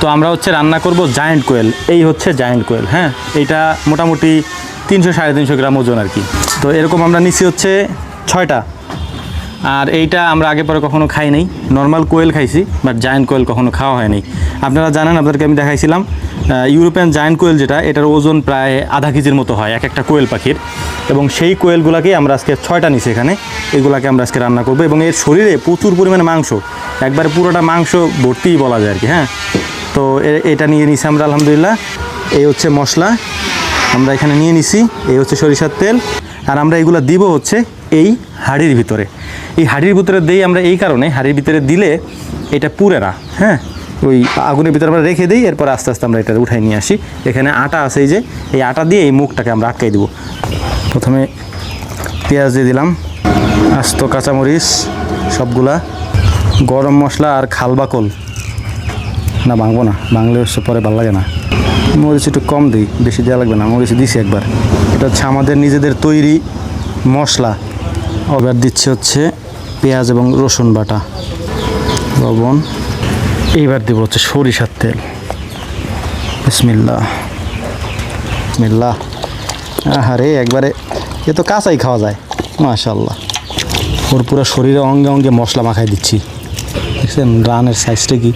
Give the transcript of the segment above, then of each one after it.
তো আমরা হচ্ছে রান্না করব জায়ান্ট কোয়েল। এই হচ্ছে জায়ান্ট কোয়েল, হ্যাঁ, এইটা মোটামুটি 300-350 গ্রাম ওজন আর কি। তো এরকম আমরা নিচ্ছি হচ্ছে 6টা। আর এইটা আমরা আগে পরে কখনো খাই নাই, নর্মাল কোয়েল খাইছি, বাট জায়ান্ট কোয়েল কখনো খাওয়া হয়নি। আপনারা জানেন, আপনাদেরকে আমি দেখাইছিলাম ইউরোপিয়ান জায়ান্ট কোয়েল যেটা, এটার ওজন প্রায় আধা কেজির মতো হয় এক একটা কোয়েল পাখির। এবং সেই কোয়েলগুলোকেই আমরা আজকে 6টা নিছি এখানে, এগুলাকে আমরা আজকে রান্না করবো। এবং এর শরীরে প্রচুর পরিমাণে মাংস, একবারে পুরোটা মাংস ভর্তিই বলা যায় আর কি, হ্যাঁ। তো এটা নিয়ে নিছি আমরা আলহামদুলিল্লাহ। এই হচ্ছে মশলা আমরা এখানে নিয়ে নিছি, এই হচ্ছে সরিষার তেল। আর আমরা এগুলো দিব হচ্ছে এই হাঁড়ির ভিতরে। এই হাঁড়ির ভিতরে দিই আমরা এই কারণে, হাঁড়ির ভিতরে দিলে এটা পুড়ে না, হ্যাঁ। ওই আগুনের ভিতরে আমরা রেখে দিই, এরপর আস্তে আস্তে আমরা এটা উঠাই নিয়ে আসি। এখানে আটা আছে, এই যে এই আটা দিয়ে এই মুখটাকে আমরা আটকাই দেবো। প্রথমে পেঁয়াজ দিয়ে দিলাম, আস্ত কাঁচামরিচ সবগুলা, গরম মশলা আর খালবাকল না ভাঙবো না, ভাঙলে হচ্ছে পরে ভালো লাগে না। মরিচ একটু কম দিই, বেশি দেওয়া লাগবে না, মরিচ দিছি একবার। এটা হচ্ছে আমাদের নিজেদের তৈরি মশলা। এবার দিচ্ছে হচ্ছে পেঁয়াজ এবং রসুন বাটা, লবণ। এইবার দেবো হচ্ছে সরিষার তেল। বিসমিল্লাহ বিসমিল্লাহ। আহারে একবারে, এ তো কাঁচাই খাওয়া যায়, মাশাআল্লাহ। ওর পুরো শরীরে অঙ্গে অঙ্গে মশলা মাখাই দিচ্ছি, দেখছেন রানের সাইজটা কি,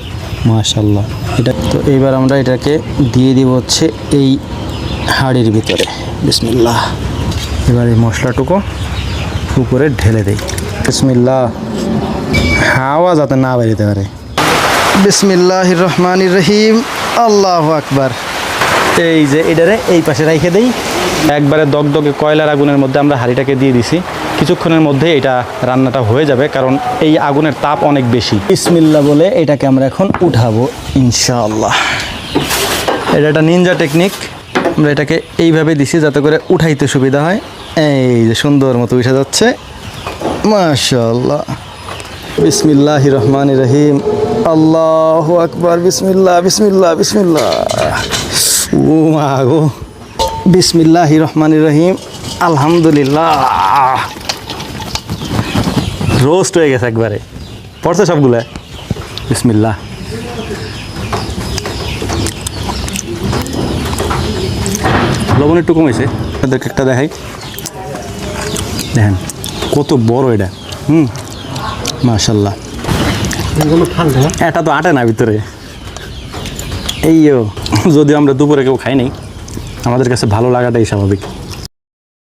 মাশাআল্লাহ। এটা তো এইবার আমরা এটাকে দিয়ে দিব হচ্ছে এই হাঁড়ির ভিতরে। বিসমিল্লাহ। এবার এই মশলাটুকু উপরে ঢেলে দেই। বিসমিল্লাহ। হাওয়া যাতে না বেরোতে পারে। বিসমিল্লাহির রহমানির রহিম। আল্লাহু আকবার। এই যে এটারে এই পাশে রেখে দেই, একবারে দগদগে কয়লার আগুনের মধ্যে আমরা হাঁড়িটাকে দিয়ে দিছি। কিছুক্ষণের মধ্যে এটা রান্নাটা হয়ে যাবে, কারণ এই আগুনের তাপ অনেক বেশি। বিসমিল্লাহ বলে এটাকে আমরা এখন উঠাবো ইনশাআল্লাহ। এটা একটা নিনজা টেকনিক, আমরা এটাকে এইভাবে দিছি যাতে করে উঠাইতে সুবিধা হয়। এই যে সুন্দর মতো উঠে যাচ্ছে, মাশাআল্লাহ। বিসমিল্লাহির রহমানির রহিম। আল্লাহু আকবার। বিসমিল্লাহ বিসমিল্লাহ বিসমিল্লাহ। ও মা গো। বিসমিল্লাহির রহমানির রহিম। আলহামদুলিল্লাহ। রোস্ট হয়ে গেছে একবারে, পড়ছে সবগুলো। বিসমিল্লাহ। লবণ একটু কমেছে, আপনাদেরকে একটা দেখাই, দেখেন কত বড় এটা। মাশাআল্লাহ। এটা তো আটে না ভিতরে। এইও, যদিও আমরা দুপুরে কেউ খাই নাই, আমাদের কাছে ভালো লাগাটাই স্বাভাবিক।